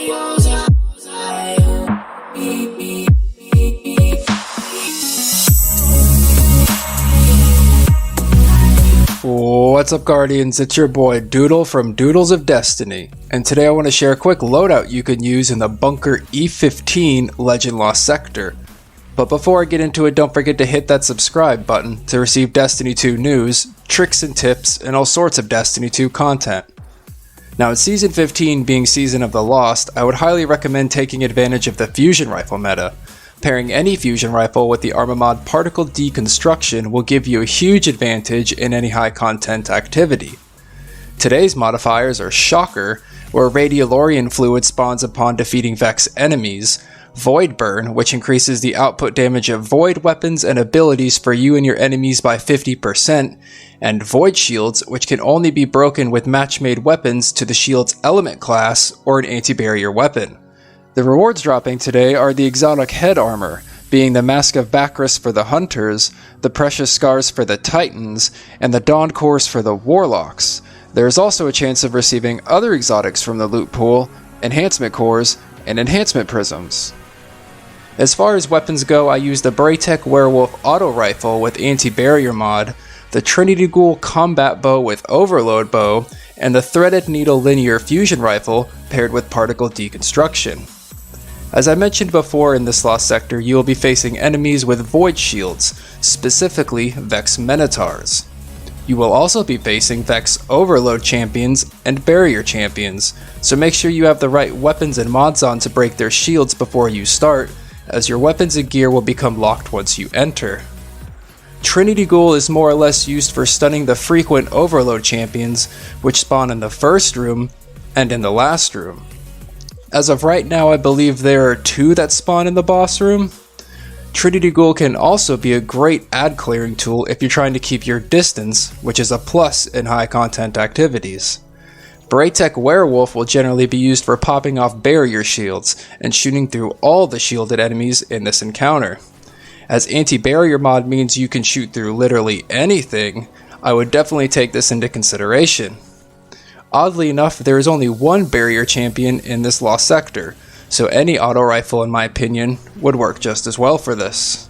What's up, Guardians? It's your boy Doodle from Doodles of Destiny, and today I want to share a quick loadout you can use in the Bunker E15 Legend Lost Sector. But before I get into it, don't forget to hit that subscribe button to receive Destiny 2 news, tricks and tips, and all sorts of Destiny 2 content. Now, with Season 15 being Season of the Lost, I would highly recommend taking advantage of the fusion rifle meta. Pairing any fusion rifle with the armor mod Particle Deconstruction will give you a huge advantage in any high content activity. Today's modifiers are Shocker, where Radiolarian fluid spawns upon defeating Vex enemies, Void Burn, which increases the output damage of Void weapons and abilities for you and your enemies by 50%, and Void Shields, which can only be broken with Matchmade weapons to the shield's element class or an anti-barrier weapon. The rewards dropping today are the exotic head armor, being the Mask of Bakris for the Hunters, the Precious Scars for the Titans, and the Dawn Cores for the Warlocks. There is also a chance of receiving other exotics from the loot pool, enhancement cores, and enhancement prisms. As far as weapons go, I use the Braytech Werewolf auto rifle with anti-barrier mod, the Trinity Ghoul combat bow with overload bow, and the Threaded Needle linear fusion rifle paired with particle deconstruction. As I mentioned before, in this Lost Sector, you will be facing enemies with Void Shields, specifically Vex Minotaurs. You will also be facing Vex Overload champions and Barrier champions, so make sure you have the right weapons and mods on to break their shields before you start, as your weapons and gear will become locked once you enter. Trinity Ghoul is more or less used for stunning the frequent Overload champions, which spawn in the first room and in the last room. As of right now, I believe there are 2 that spawn in the boss room. Trinity Ghoul can also be a great ad clearing tool if you're trying to keep your distance, which is a plus in high content activities. Braytech Werewolf will generally be used for popping off barrier shields and shooting through all the shielded enemies in this encounter. As anti-barrier mod means you can shoot through literally anything, I would definitely take this into consideration. Oddly enough, there is only one barrier champion in this Lost Sector, so any auto rifle in my opinion would work just as well for this.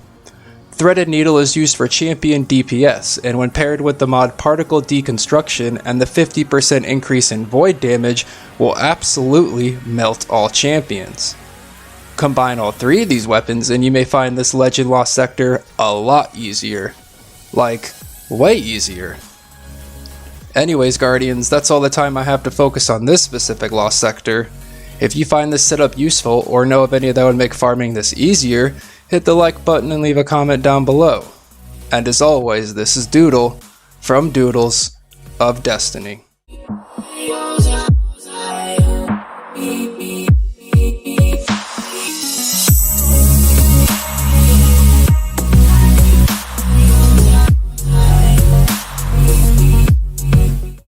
Threaded Needle is used for champion DPS, and when paired with the mod Particle Deconstruction and the 50% increase in Void damage will absolutely melt all champions. Combine all 3 of these weapons and you may find this Legend Lost Sector a lot easier. Like, way easier. Anyways, Guardians, that's all the time I have to focus on this specific Lost Sector. If you find this setup useful or know of any that would make farming this easier, hit the like button and leave a comment down below. And as always, this is Doodle from Doodles of Destiny.